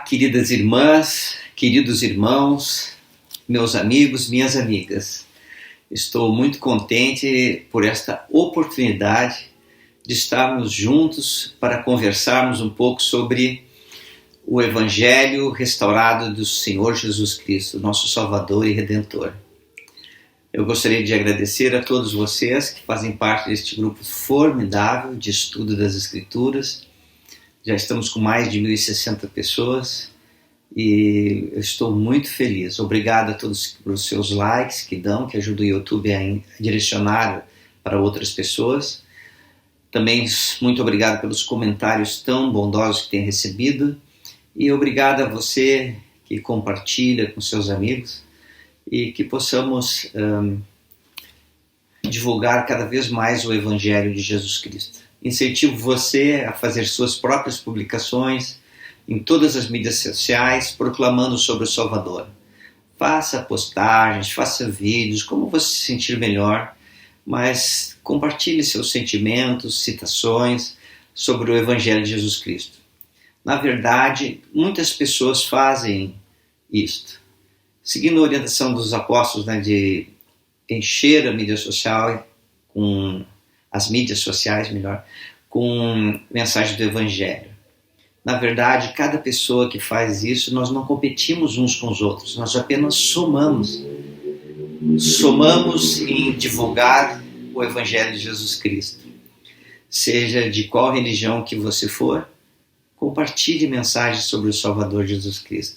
queridas irmãs, queridos irmãos, meus amigos, minhas amigas. Estou muito contente por esta oportunidade de estarmos juntos para conversarmos um pouco sobre o Evangelho restaurado do Senhor Jesus Cristo, nosso Salvador e Redentor. Eu gostaria de agradecer a todos vocês que fazem parte deste grupo formidável de estudo das Escrituras. Já estamos com mais de 1.060 pessoas e eu estou muito feliz. Obrigado a todos pelos seus likes que ajudam o YouTube a direcionar para outras pessoas. Também muito obrigado pelos comentários tão bondosos que tem recebido. E obrigado a você que compartilha com seus amigos e que possamos divulgar cada vez mais o Evangelho de Jesus Cristo. Incentivo você a fazer suas próprias publicações em todas as mídias sociais, proclamando sobre o Salvador. Faça postagens, faça vídeos, como você se sentir melhor, mas compartilhe seus sentimentos, citações sobre o Evangelho de Jesus Cristo. Na verdade, muitas pessoas fazem isto, seguindo a orientação dos apóstolos, de encher a mídia social as mídias sociais, com mensagem do Evangelho. Na verdade, cada pessoa que faz isso, nós não competimos uns com os outros, nós apenas somamos. Somamos em divulgar o Evangelho de Jesus Cristo. Seja de qual religião que você for, compartilhe mensagens sobre o Salvador Jesus Cristo.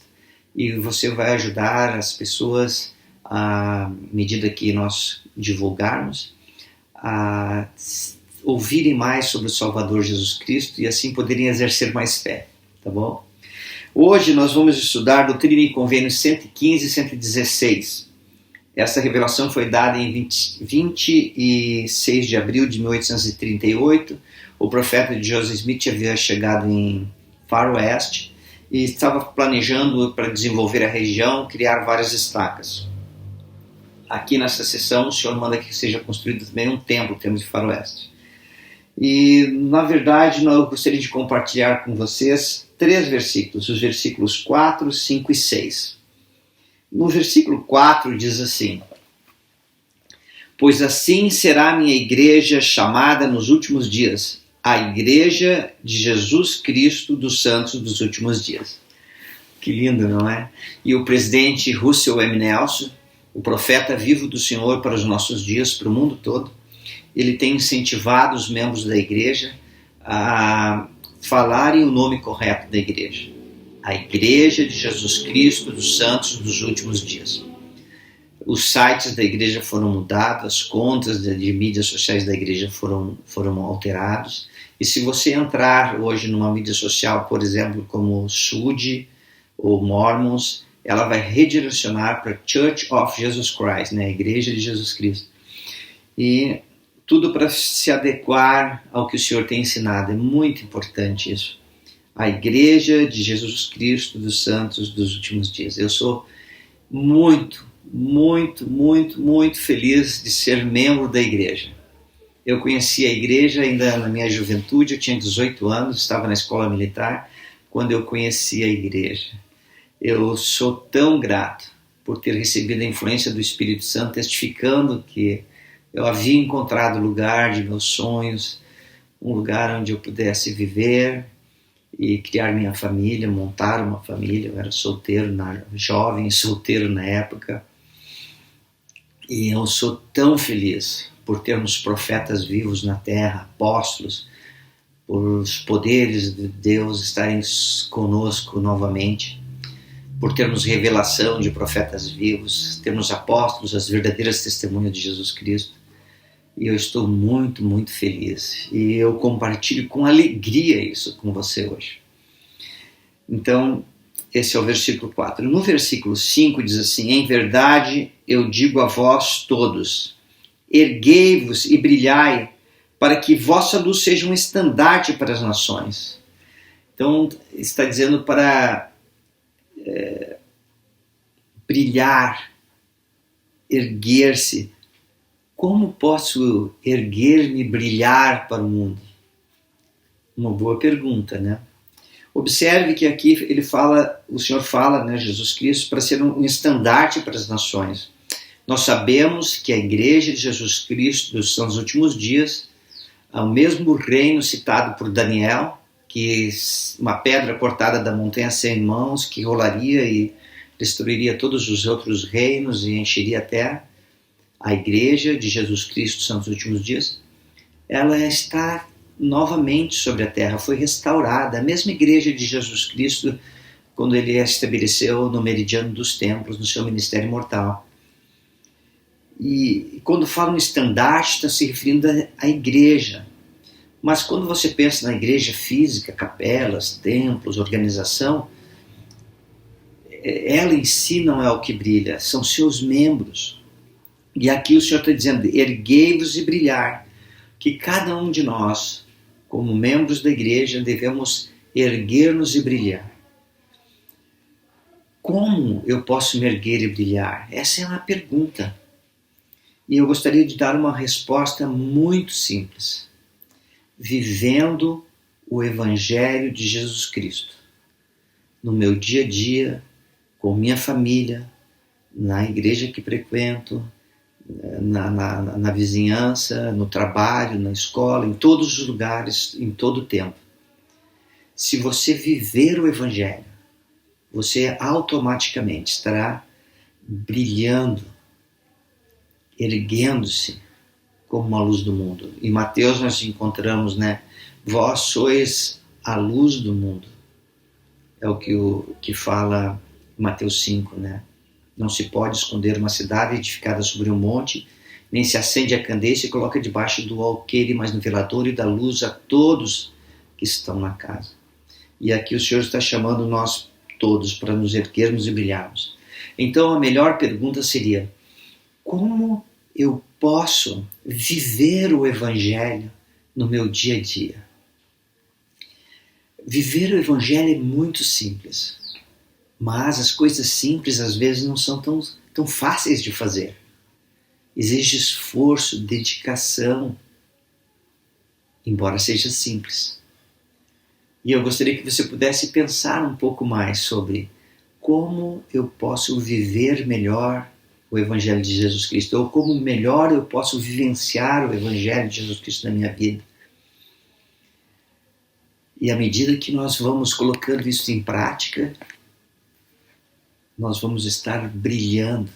E você vai ajudar as pessoas, à medida que nós divulgarmos, a ouvirem mais sobre o Salvador Jesus Cristo e assim poderem exercer mais fé, tá bom? Hoje nós vamos estudar Doutrina e Convênios 115 e 116. Essa revelação foi dada em 26 de abril de 1838. O profeta Joseph Smith havia chegado em Far West e estava planejando para desenvolver a região, criar várias estacas. Aqui nessa sessão, o Senhor manda que seja construído também um templo, temos de faroeste. E, na verdade, eu gostaria de compartilhar com vocês 3 versículos, os versículos 4, 5 e 6. No versículo 4 diz assim: Pois assim será a minha igreja chamada nos últimos dias, a igreja de Jesus Cristo dos santos dos últimos dias. Que lindo, não é? E o presidente Russell M. Nelson, o profeta vivo do Senhor para os nossos dias, para o mundo todo, ele tem incentivado os membros da igreja a falarem o nome correto da igreja. A Igreja de Jesus Cristo dos Santos dos Últimos Dias. Os sites da igreja foram mudados, as contas de mídias sociais da igreja foram alterados. E se você entrar hoje numa mídia social, por exemplo, como Sud ou Mormons, ela vai redirecionar para Church of Jesus Christ, a Igreja de Jesus Cristo. E tudo para se adequar ao que o Senhor tem ensinado. É muito importante isso. A Igreja de Jesus Cristo dos Santos dos Últimos Dias. Eu sou muito, muito, muito, muito feliz de ser membro da igreja. Eu conheci a igreja ainda na minha juventude, eu tinha 18 anos, estava na escola militar, quando eu conheci a igreja. Eu sou tão grato por ter recebido a influência do Espírito Santo, testificando que eu havia encontrado o lugar de meus sonhos, um lugar onde eu pudesse viver e criar minha família, montar uma família. Eu era jovem e solteiro na época. E eu sou tão feliz por termos profetas vivos na terra, apóstolos, por os poderes de Deus estarem conosco novamente, por termos revelação de profetas vivos, termos apóstolos, as verdadeiras testemunhas de Jesus Cristo. E eu estou muito, muito feliz. E eu compartilho com alegria isso com você hoje. Então, esse é o versículo 4. No versículo 5 diz assim: Em verdade eu digo a vós todos, erguei-vos e brilhai, para que vossa luz seja um estandarte para as nações. Então, está dizendo para brilhar, erguer-se. Como posso erguer-me e brilhar para o mundo? Uma boa pergunta, né? Observe que aqui o Senhor fala, né, Jesus Cristo, para ser um estandarte para as nações. Nós sabemos que a igreja de Jesus Cristo são os últimos dias, o mesmo reino citado por Daniel, que uma pedra cortada da montanha sem mãos, que rolaria e destruiria todos os outros reinos e encheria a terra. A igreja de Jesus Cristo são os últimos dias. Ela está novamente sobre a terra, foi restaurada. A mesma igreja de Jesus Cristo, quando ele a estabeleceu no meridiano dos templos, no seu ministério mortal. E quando fala no estandarte, está se referindo à igreja. Mas quando você pensa na igreja física, capelas, templos, organização, ela em si não é o que brilha, são seus membros. E aqui o Senhor está dizendo, erguei-vos e brilhar, que cada um de nós, como membros da igreja, devemos erguer-nos e brilhar. Como eu posso me erguer e brilhar? Essa é uma pergunta. E eu gostaria de dar uma resposta muito simples. Vivendo o Evangelho de Jesus Cristo. No meu dia a dia, com minha família, na igreja que frequento, na vizinhança, no trabalho, na escola, em todos os lugares, em todo o tempo. Se você viver o Evangelho, você automaticamente estará brilhando, erguendo-se como uma luz do mundo. Em Mateus nós encontramos, né? Vós sois a luz do mundo. É o que fala Mateus 5, né? Não se pode esconder uma cidade edificada sobre um monte, nem se acende a candeia e se coloca debaixo do alqueire, mas no velador e dá luz a todos que estão na casa. E aqui o Senhor está chamando nós todos para nos erguermos e brilharmos. Então a melhor pergunta seria, como eu posso viver o Evangelho no meu dia a dia? Viver o Evangelho é muito simples, mas as coisas simples às vezes não são tão fáceis de fazer. Exige esforço, dedicação, embora seja simples. E eu gostaria que você pudesse pensar um pouco mais sobre como eu posso viver melhor o Evangelho de Jesus Cristo, ou como melhor eu posso vivenciar o Evangelho de Jesus Cristo na minha vida. E à medida que nós vamos colocando isso em prática, nós vamos estar brilhando,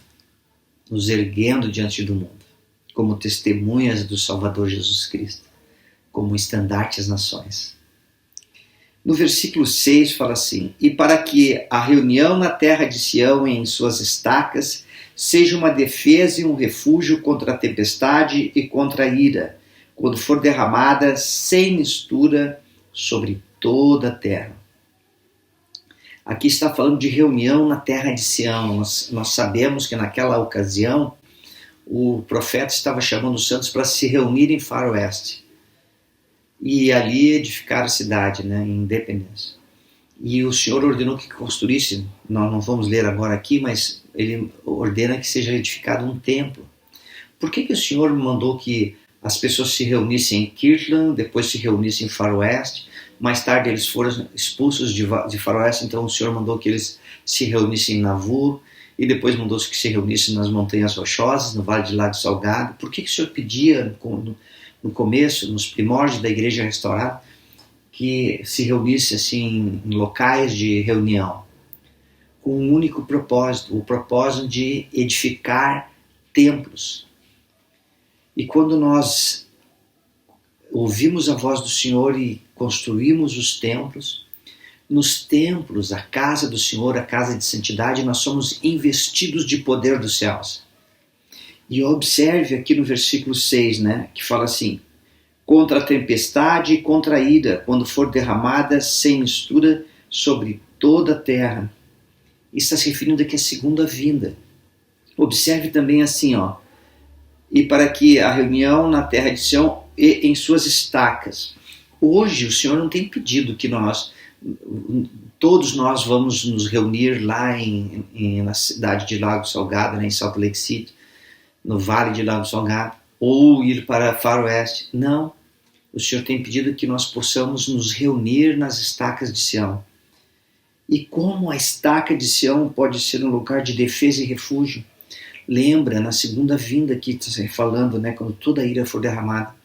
nos erguendo diante do mundo, como testemunhas do Salvador Jesus Cristo, como estandarte às nações. No versículo 6 fala assim, e para que a reunião na terra de Sião em suas estacas seja uma defesa e um refúgio contra a tempestade e contra a ira, quando for derramada sem mistura sobre toda a terra. Aqui está falando de reunião na terra de Sião. Nós sabemos que naquela ocasião o profeta estava chamando os santos para se reunir em Faroeste e ali edificar a cidade, né, em Independência. E o Senhor ordenou que construísse, nós não vamos ler agora aqui, mas ele ordena que seja edificado um templo. Por que o Senhor mandou que as pessoas se reunissem em Kirtland, depois se reunissem em Faroeste? Mais tarde eles foram expulsos de Faroeste, então o Senhor mandou que eles se reunissem em Nauvoo, e depois mandou que se reunissem nas Montanhas Rochosas, no Vale de Lago Salgado. Por que o Senhor pedia no começo, nos primórdios da igreja restaurada, que se reunisse assim em locais de reunião? Com um único propósito, o propósito de edificar templos. E quando nós ouvimos a voz do Senhor e construímos os templos, nos templos, a casa do Senhor, a casa de santidade, nós somos investidos de poder dos céus. E observe aqui no versículo 6, né, que fala assim, contra a tempestade e contra a ira, quando for derramada sem mistura sobre toda a terra. Isso está se referindo aqui à segunda vinda. Observe também assim, ó, e para que a reunião na terra de Sião e em suas estacas. Hoje o Senhor não tem pedido que todos nós vamos nos reunir lá na cidade de Lago Salgado, né, em Salt Lake City, no Vale de Lago Salgado, ou ir para Faroeste. Não, o Senhor tem pedido que nós possamos nos reunir nas estacas de Sião. E como a estaca de Sião pode ser um lugar de defesa e refúgio. Lembra, na segunda vinda aqui, falando, né, quando toda a ira for derramada,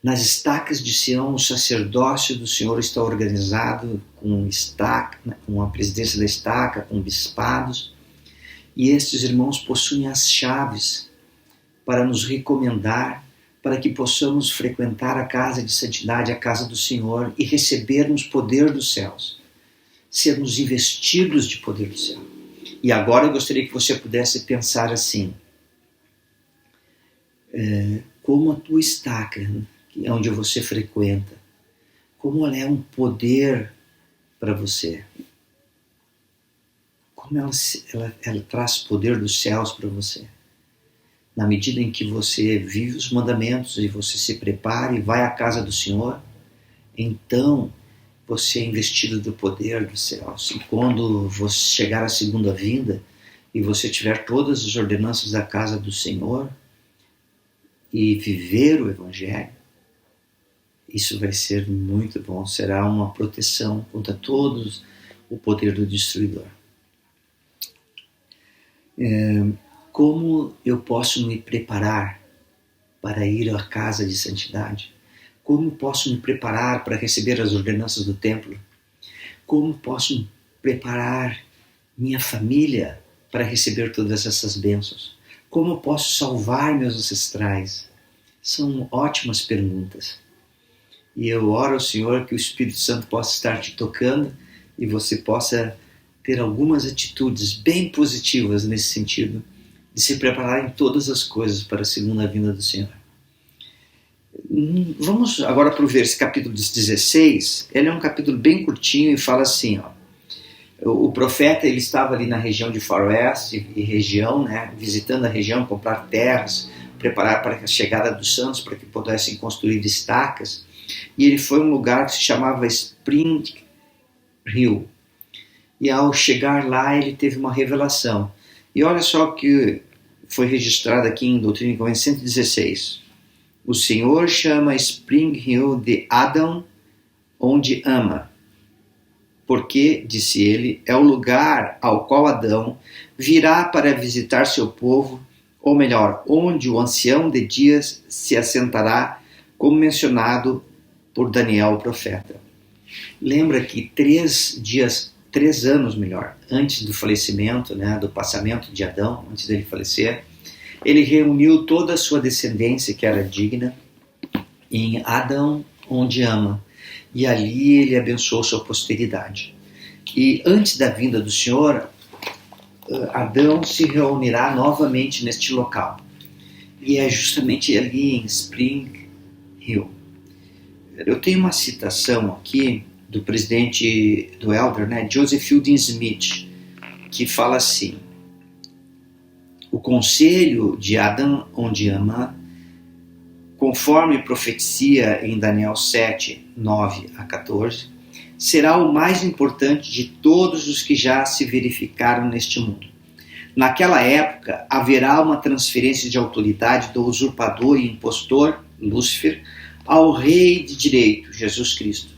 nas estacas de Sião, o sacerdócio do Senhor está organizado com estaca, com a presidência da estaca, com bispados, e estes irmãos possuem as chaves para nos recomendar, para que possamos frequentar a casa de santidade, a casa do Senhor, e recebermos poder dos céus, sermos investidos de poder do céu. E agora eu gostaria que você pudesse pensar assim, como a tua estaca, onde você frequenta, como ela é um poder para você, como ela traz poder dos céus para você. Na medida em que você vive os mandamentos e você se prepara e vai à casa do Senhor, então você é investido do poder dos céus. E quando você chegar à segunda vinda e você tiver todas as ordenanças da casa do Senhor e viver o Evangelho, isso vai ser muito bom, será uma proteção contra todos o poder do destruidor. Como eu posso me preparar para ir à casa de santidade? Como posso me preparar para receber as ordenanças do templo? Como posso preparar minha família para receber todas essas bênçãos? Como posso salvar meus ancestrais? São ótimas perguntas. E eu oro ao Senhor que o Espírito Santo possa estar te tocando e você possa ter algumas atitudes bem positivas nesse sentido, de se preparar em todas as coisas para a segunda vinda do Senhor. Vamos agora para o capítulo 16. Ele é um capítulo bem curtinho e fala assim, ó, o profeta ele estava ali na região de Faroeste e região, né, visitando a região, comprar terras, preparar para a chegada dos santos para que pudessem construir estacas. E ele foi a um lugar que se chamava Spring Hill. E ao chegar lá ele teve uma revelação. E olha só o que foi registrado aqui em Doutrina e Convênios 116. O Senhor chama Spring Hill de Adão, onde ama. Porque, disse ele, é o lugar ao qual Adão virá para visitar seu povo, ou melhor, onde o ancião de dias se assentará, como mencionado por Daniel, o profeta. Lembra que 3 anos antes do falecimento, né, do passamento de Adão, antes dele falecer, ele reuniu toda a sua descendência que era digna em Adão, onde ama, e ali ele abençoou sua posteridade. E antes da vinda do Senhor, Adão se reunirá novamente neste local, e é justamente ali em Spring Hill. Eu tenho uma citação aqui do presidente do Elder, né, Joseph Fielding Smith, que fala assim: o conselho de Adão onde ama, conforme profecia em Daniel 7, 9 a 14, será o mais importante de todos os que já se verificaram neste mundo. Naquela época, haverá uma transferência de autoridade do usurpador e impostor, Lúcifer, ao Rei de Direito, Jesus Cristo.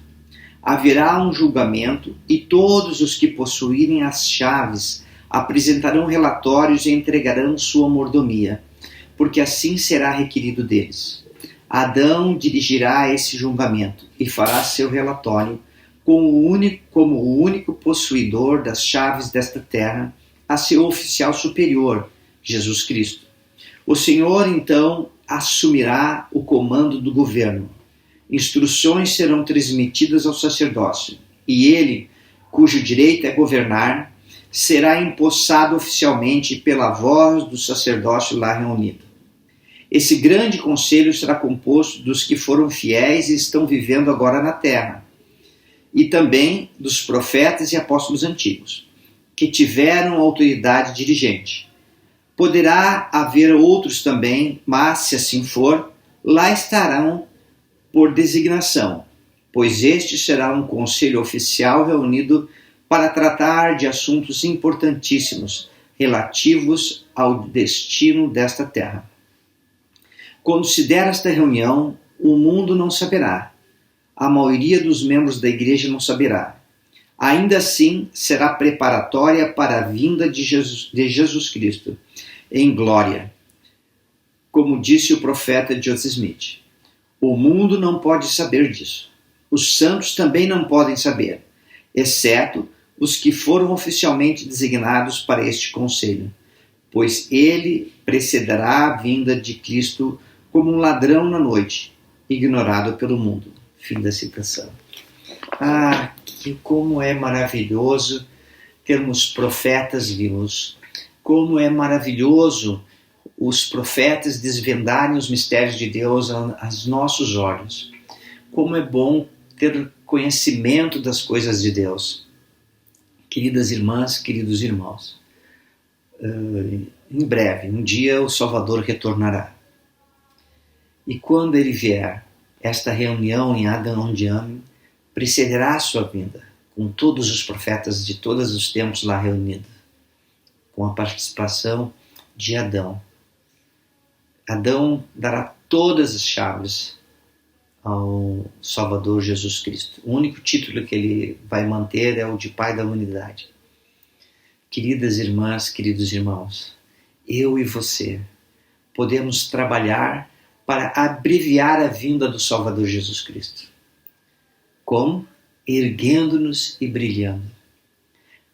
Haverá um julgamento e todos os que possuírem as chaves apresentarão relatórios e entregarão sua mordomia, porque assim será requerido deles. Adão dirigirá esse julgamento e fará seu relatório como o único possuidor das chaves desta terra a seu oficial superior, Jesus Cristo. O Senhor, então, assumirá o comando do governo. Instruções serão transmitidas ao sacerdócio, e ele, cujo direito é governar, será empossado oficialmente pela voz do sacerdócio lá reunido. Esse grande conselho será composto dos que foram fiéis e estão vivendo agora na terra, e também dos profetas e apóstolos antigos, que tiveram autoridade dirigente. Poderá haver outros também, mas, se assim for, lá estarão por designação, pois este será um conselho oficial reunido para tratar de assuntos importantíssimos relativos ao destino desta terra. Quando se der esta reunião, o mundo não saberá. A maioria dos membros da igreja não saberá. ainda assim será preparatória para a vinda de Jesus Cristo em glória. Como disse o profeta Joseph Smith, o mundo não pode saber disso. Os santos também não podem saber, exceto os que foram oficialmente designados para este conselho, pois ele precederá a vinda de Cristo como um ladrão na noite, ignorado pelo mundo. Fim da citação. Como é maravilhoso termos profetas vivos. Como é maravilhoso os profetas desvendarem os mistérios de Deus aos nossos olhos. Como é bom ter conhecimento das coisas de Deus. Queridas irmãs, queridos irmãos, em breve, um dia o Salvador retornará. E quando ele vier, esta reunião em Adão-Ondiame precederá a sua vinda, com todos os profetas de todos os tempos lá reunidos, com a participação de Adão. Adão dará todas as chaves ao Salvador Jesus Cristo. O único título que ele vai manter é o de Pai da Humanidade. Queridas irmãs, queridos irmãos, eu e você podemos trabalhar para abreviar a vinda do Salvador Jesus Cristo. Como? Erguendo-nos e brilhando,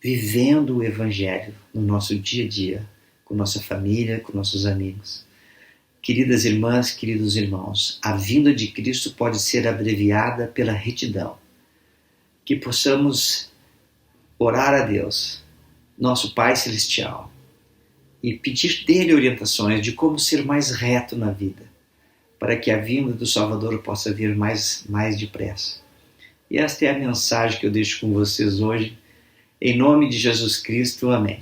vivendo o Evangelho no nosso dia a dia, com nossa família, com nossos amigos. Queridas irmãs, queridos irmãos, a vinda de Cristo pode ser abreviada pela retidão. Que possamos orar a Deus, nosso Pai Celestial, e pedir dele orientações de como ser mais reto na vida, para que a vinda do Salvador possa vir mais depressa. E esta é a mensagem que eu deixo com vocês hoje. Em nome de Jesus Cristo, amém.